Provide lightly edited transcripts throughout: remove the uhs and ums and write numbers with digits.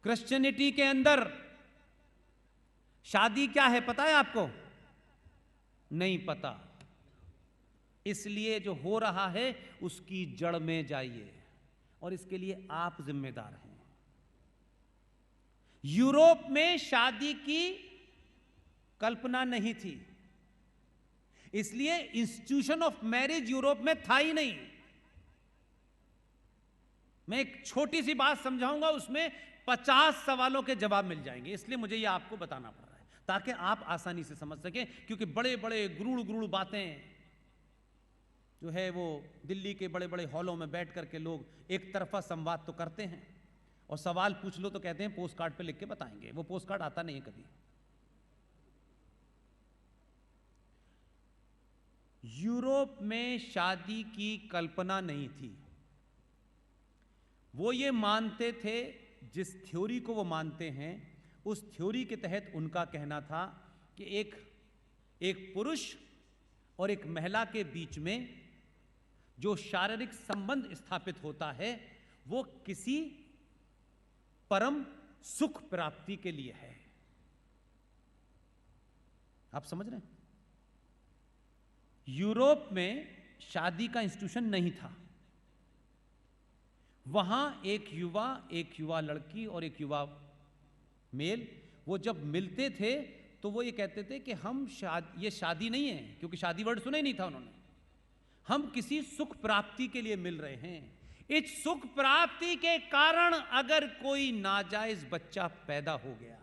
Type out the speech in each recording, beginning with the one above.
Christianity के अंदर शादी क्या है पता है आपको? नहीं पता। इसलिए जो हो रहा है उसकी जड़ में जाइए और इसके लिए आप जिम्मेदार हैं। यूरोप में शादी की कल्पना नहीं थी, इसलिए इंस्टीट्यूशन ऑफ मैरिज यूरोप में था ही नहीं। मैं एक छोटी सी बात समझाऊंगा, उसमें 50 सवालों के जवाब मिल जाएंगे, इसलिए मुझे यह आपको बताना पड़ रहा है ताकि आप आसानी से समझ सकें। क्योंकि बड़े बड़े गुरुड़ गुरुड़ बातें जो है वो दिल्ली के बड़े बड़े हॉलों में बैठ करके लोग एक तरफा संवाद तो करते हैं, और सवाल पूछ लो तो कहते हैं पोस्ट कार्ड पे लिख के बताएंगे। वो पोस्ट कार्ड आता नहीं है कभी। यूरोप में शादी की कल्पना नहीं थी। वो ये मानते थे, जिस थ्योरी को वो मानते हैं उस थ्योरी के तहत उनका कहना था कि एक पुरुष और एक महिला के बीच में जो शारीरिक संबंध स्थापित होता है वो किसी परम सुख प्राप्ति के लिए है। आप समझ रहे हैं? यूरोप में शादी का इंस्टीट्यूशन नहीं था। वहां एक युवा लड़की और एक युवा मेल, वो जब मिलते थे तो वो ये कहते थे कि ये शादी नहीं है, क्योंकि शादी वर्ड सुना ही नहीं था उन्होंने। हम किसी सुख प्राप्ति के लिए मिल रहे हैं। इस सुख प्राप्ति के कारण अगर कोई नाजायज बच्चा पैदा हो गया,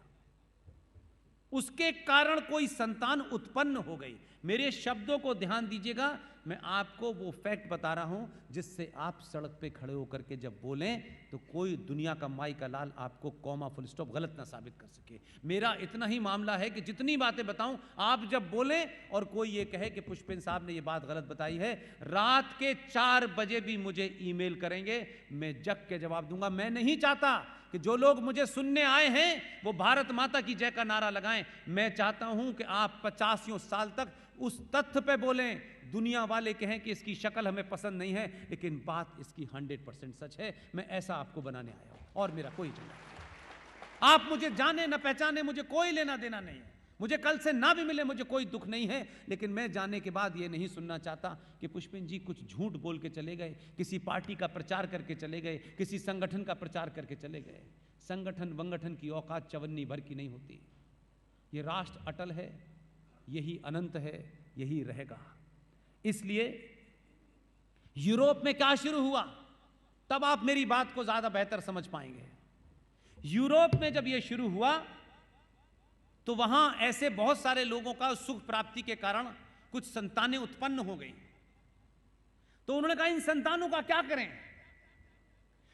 उसके कारण कोई संतान उत्पन्न हो गई, मेरे शब्दों को ध्यान दीजिएगा, मैं आपको वो फैक्ट बता रहा हूं जिससे आप सड़क पे खड़े होकर के जब बोलें तो कोई दुनिया का माई का लाल आपको कॉमा फुल स्टॉप गलत ना साबित कर सके। मेरा इतना ही मामला है कि जितनी बातें बताऊं, आप जब बोलें और कोई ये कहे कि पुष्पेंद्र साहब ने ये बात गलत बताई है, रात के 4 बजे भी मुझे ईमेल करेंगे, मैं जग के जवाब दूंगा। मैं नहीं चाहता कि जो लोग मुझे सुनने आए हैं वो भारत माता की जय का नारा लगाएं। मैं चाहता हूं कि आप 85 साल तक उस तथ्य पे बोलें, दुनिया वाले कहें कि इसकी शक्ल हमें पसंद नहीं है, लेकिन बात इसकी 100% सच है। मैं ऐसा आपको बनाने आया हूं और मेरा कोई एजेंडा नहीं। आप मुझे जाने न पहचाने, मुझे कोई लेना देना नहीं है। मुझे कल से ना भी मिले, मुझे कोई दुख नहीं है, लेकिन मैं जाने के बाद ये नहीं सुनना चाहता कि पुष्पेंद्र जी कुछ झूठ बोल के चले गए, किसी पार्टी का प्रचार करके चले गए, किसी संगठन का प्रचार करके चले गए। संगठन वंगठन की औकात चवन्नी भर की नहीं होती। ये राष्ट्र अटल है, यही अनंत है, यही रहेगा। इसलिए यूरोप में क्या शुरू हुआ, तब आप मेरी बात को ज्यादा बेहतर समझ पाएंगे। यूरोप में जब यह शुरू हुआ तो वहां ऐसे बहुत सारे लोगों का सुख प्राप्ति के कारण कुछ संतानें उत्पन्न हो गई। तो उन्होंने कहा इन संतानों का क्या करें।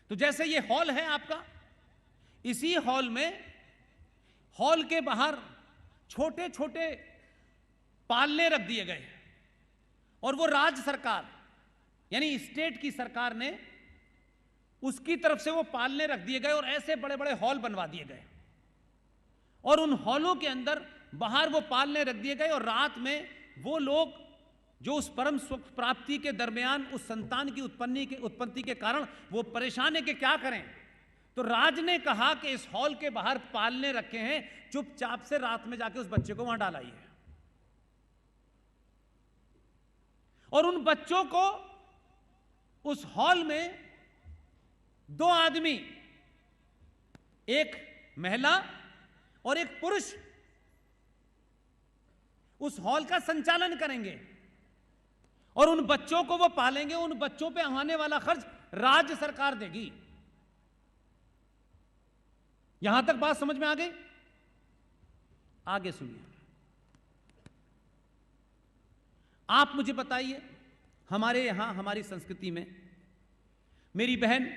तो जैसे ये हॉल है आपका, इसी हॉल में, हॉल के बाहर छोटे छोटे पालने रख दिए गए, और वो राज्य सरकार यानी स्टेट की सरकार ने उसकी तरफ से वो पालने रख दिए गए, और ऐसे बड़े बड़े हॉल बनवा दिए गए, और उन हॉलों के अंदर बाहर वो पालने रख दिए गए। और रात में वो लोग जो उस परम सुख प्राप्ति के दरमियान उस संतान की उत्पत्ति के कारण वो परेशान है कि क्या करें। तो राज ने कहा कि इस हॉल के बाहर पालने रखे हैं, चुपचाप से रात में जाके उस बच्चे को वहां डालाइए, और उन बच्चों को उस हॉल में 2 आदमी, एक महिला और एक पुरुष, उस हॉल का संचालन करेंगे और उन बच्चों को वो पालेंगे। उन बच्चों पे आने वाला खर्च राज्य सरकार देगी। यहां तक बात समझ में आ गई? आगे सुनिए। आप मुझे बताइए, हमारे यहां हमारी संस्कृति में मेरी बहन,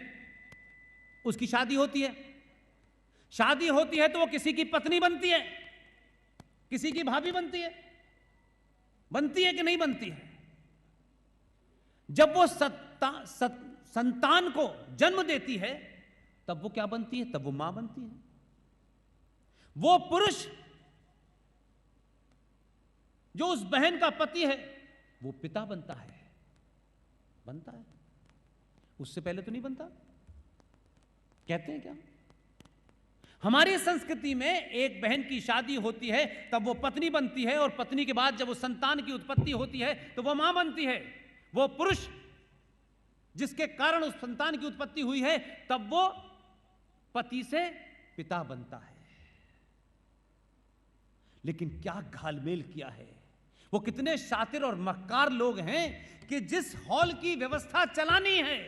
उसकी शादी होती है, शादी होती है तो वो किसी की पत्नी बनती है, किसी की भाभी बनती है कि नहीं बनती है? जब वो संतान को जन्म देती है तब वो क्या बनती है? तब वो मां बनती है। वो पुरुष जो उस बहन का पति है वो पिता बनता है। उससे पहले तो नहीं बनता, कहते हैं क्या? हमारी संस्कृति में एक बहन की शादी होती है तब वो पत्नी बनती है, और पत्नी के बाद जब वो संतान की उत्पत्ति होती है तो वो मां बनती है। वो पुरुष जिसके कारण उस संतान की उत्पत्ति हुई है तब वो पति से पिता बनता है। लेकिन क्या घालमेल किया है, वो कितने शातिर और मक्कार लोग हैं कि जिस हॉल की व्यवस्था चलानी है,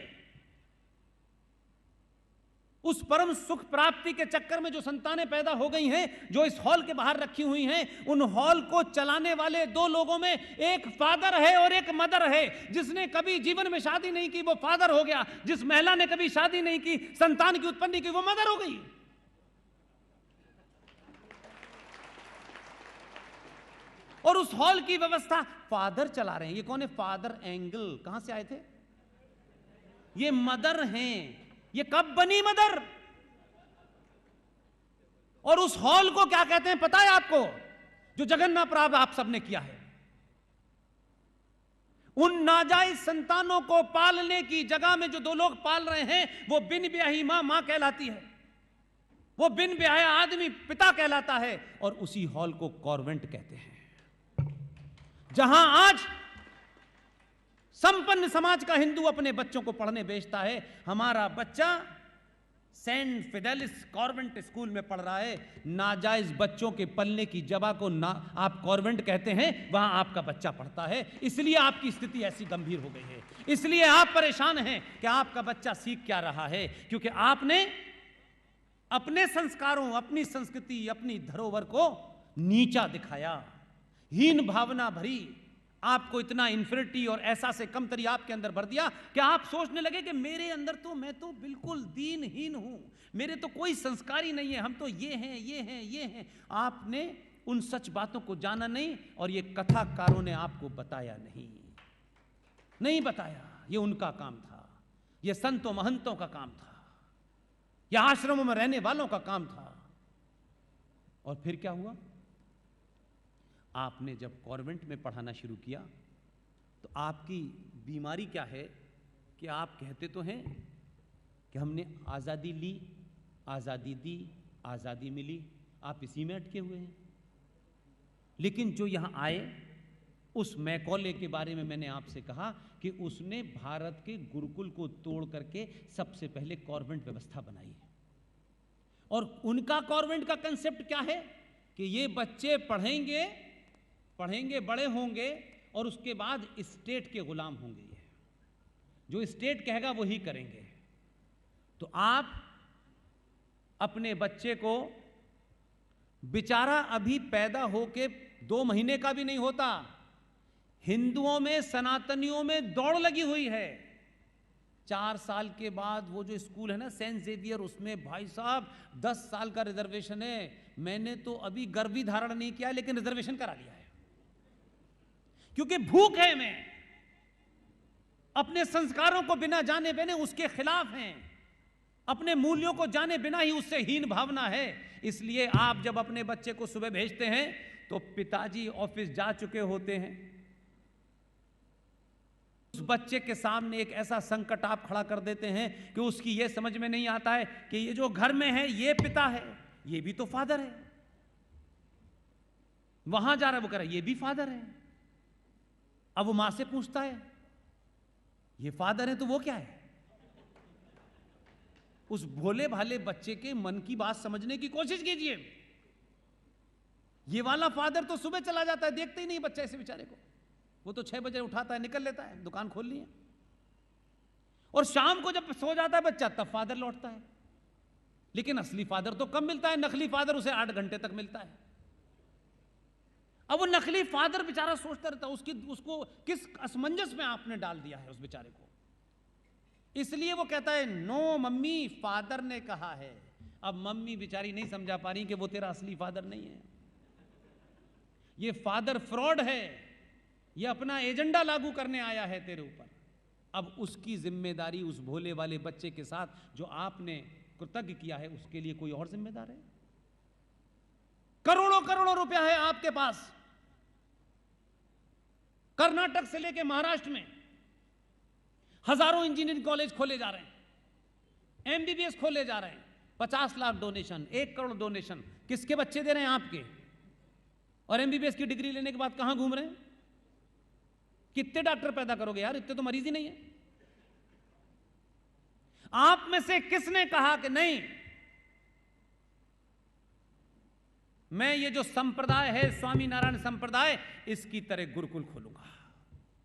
उस परम सुख प्राप्ति के चक्कर में जो संतानें पैदा हो गई हैं, जो इस हॉल के बाहर रखी हुई हैं, उन हॉल को चलाने वाले दो लोगों में एक फादर है और एक मदर है। जिसने कभी जीवन में शादी नहीं की वो फादर हो गया, जिस महिला ने कभी शादी नहीं की, संतान की उत्पत्ति की, वो मदर हो गई। और उस हॉल की व्यवस्था फादर चला रहे हैं। ये कौन है? फादर एंगल कहां से आए थे? ये मदर हैं। ये कब बनी मदर? और उस हॉल को क्या कहते हैं पता है आपको? जो जगन्नाथ प्राप्त आप सबने किया है। उन नाजायज संतानों को पालने की जगह में जो दो लोग पाल रहे हैं, वो बिन ब्याही मां मां कहलाती है, वो बिन ब्याहा आदमी पिता कहलाता है। और उसी हॉल को कॉन्वेंट कहते हैं, जहां आज संपन्न समाज का हिंदू अपने बच्चों को पढ़ने भेजता है। हमारा बच्चा सेंट फिडेलिस कॉन्वेंट स्कूल में पढ़ रहा है। नाजायज बच्चों के पलने की जगह को आप कॉन्वेंट कहते हैं, वहां आपका बच्चा पढ़ता है। इसलिए आपकी स्थिति ऐसी गंभीर हो गई है, इसलिए आप परेशान हैं कि आपका बच्चा सीख क्या रहा है, क्योंकि आपने अपने संस्कारों, अपनी संस्कृति, अपनी धरोहर को नीचा दिखाया, हीन भावना भरी, आपको इतना इन्फिनिटी और ऐसा से कमतरी आपके अंदर भर दिया कि आप सोचने लगे कि मेरे अंदर तो, मैं तो बिल्कुल दीनहीन हूं, मेरे तो कोई संस्कार ही नहीं है, हम तो ये हैं, ये हैं, ये हैं। आपने उन सच बातों को जाना नहीं, और ये कथाकारों ने आपको बताया नहीं बताया। ये उनका काम था, ये संतों महंतों का काम था, ये आश्रमों में रहने वालों का काम था। और फिर क्या हुआ? आपने जब कॉन्वेंट में पढ़ाना शुरू किया तो आपकी बीमारी क्या है कि आप कहते तो हैं कि हमने आज़ादी ली, आज़ादी दी, आज़ादी मिली, आप इसी में अटके हुए हैं। लेकिन जो यहाँ आए, उस मैकॉले के बारे में मैंने आपसे कहा कि उसने भारत के गुरुकुल को तोड़ करके सबसे पहले कॉन्वेंट व्यवस्था बनाई है। और उनका कॉन्वेंट का कंसेप्ट क्या है कि ये बच्चे पढ़ेंगे, बड़े होंगे, और उसके बाद स्टेट के गुलाम होंगे। ये जो स्टेट कहेगा वही करेंगे। तो आप अपने बच्चे को, बेचारा अभी पैदा होके 2 महीने का भी नहीं होता, हिंदुओं में, सनातनियों में दौड़ लगी हुई है। 4 साल के बाद वो जो स्कूल है ना सेंट जेवियर, उसमें भाई साहब 10 साल का रिजर्वेशन है। मैंने तो अभी गर्भ भी धारण नहीं किया, लेकिन रिजर्वेशन करा लिया है, क्योंकि भूख है। मैं अपने संस्कारों को बिना जाने बिना उसके खिलाफ हैं, अपने मूल्यों को जाने बिना ही उससे हीन भावना है। इसलिए आप जब अपने बच्चे को सुबह भेजते हैं तो पिताजी ऑफिस जा चुके होते हैं, उस बच्चे के सामने एक ऐसा संकट आप खड़ा कर देते हैं कि उसकी यह समझ में नहीं आता है कि ये जो घर में है ये पिता है, ये भी तो फादर है, वहां जा रहा है वो कह रहा है ये भी फादर है। अब वो मां से पूछता है ये फादर है तो वो क्या है? उस भोले भाले बच्चे के मन की बात समझने की कोशिश कीजिए। ये वाला फादर तो सुबह चला जाता है, देखते ही नहीं बच्चा इसे बेचारे को, वो तो 6 बजे उठाता है, निकल लेता है, दुकान खोल ली है, और शाम को जब सो जाता है बच्चा तब फादर लौटता है। लेकिन असली फादर तो कम मिलता है, नकली फादर उसे 8 घंटे तक मिलता है। अब वो नकली फादर बेचारा सोचता रहता है उसको किस असमंजस में आपने डाल दिया है उस बेचारे को। इसलिए वो कहता है नो मम्मी, फादर ने कहा है। अब मम्मी बेचारी नहीं समझा पा रही कि वो तेरा असली फादर नहीं है, ये फादर फ्रॉड है, ये अपना एजेंडा लागू करने आया है तेरे ऊपर। अब उसकी जिम्मेदारी उस भोले वाले बच्चे के साथ जो आपने कृतज्ञ किया है उसके लिए कोई और जिम्मेदार है? करोड़ों करोड़ों रुपया है आपके पास, कर्नाटक से लेकर महाराष्ट्र में हजारों इंजीनियरिंग कॉलेज खोले जा रहे हैं, एमबीबीएस खोले जा रहे हैं, 50 लाख डोनेशन, 1 करोड़ डोनेशन, किसके बच्चे दे रहे हैं? आपके। और एमबीबीएस की डिग्री लेने के बाद कहां घूम रहे हैं? कितने डॉक्टर पैदा करोगे यार? इतने तो मरीज ही नहीं है। आप में से किसने कहा कि नहीं, मैं ये जो संप्रदाय है स्वामी नारायण संप्रदाय, इसकी तरह गुरुकुल खोलूंगा?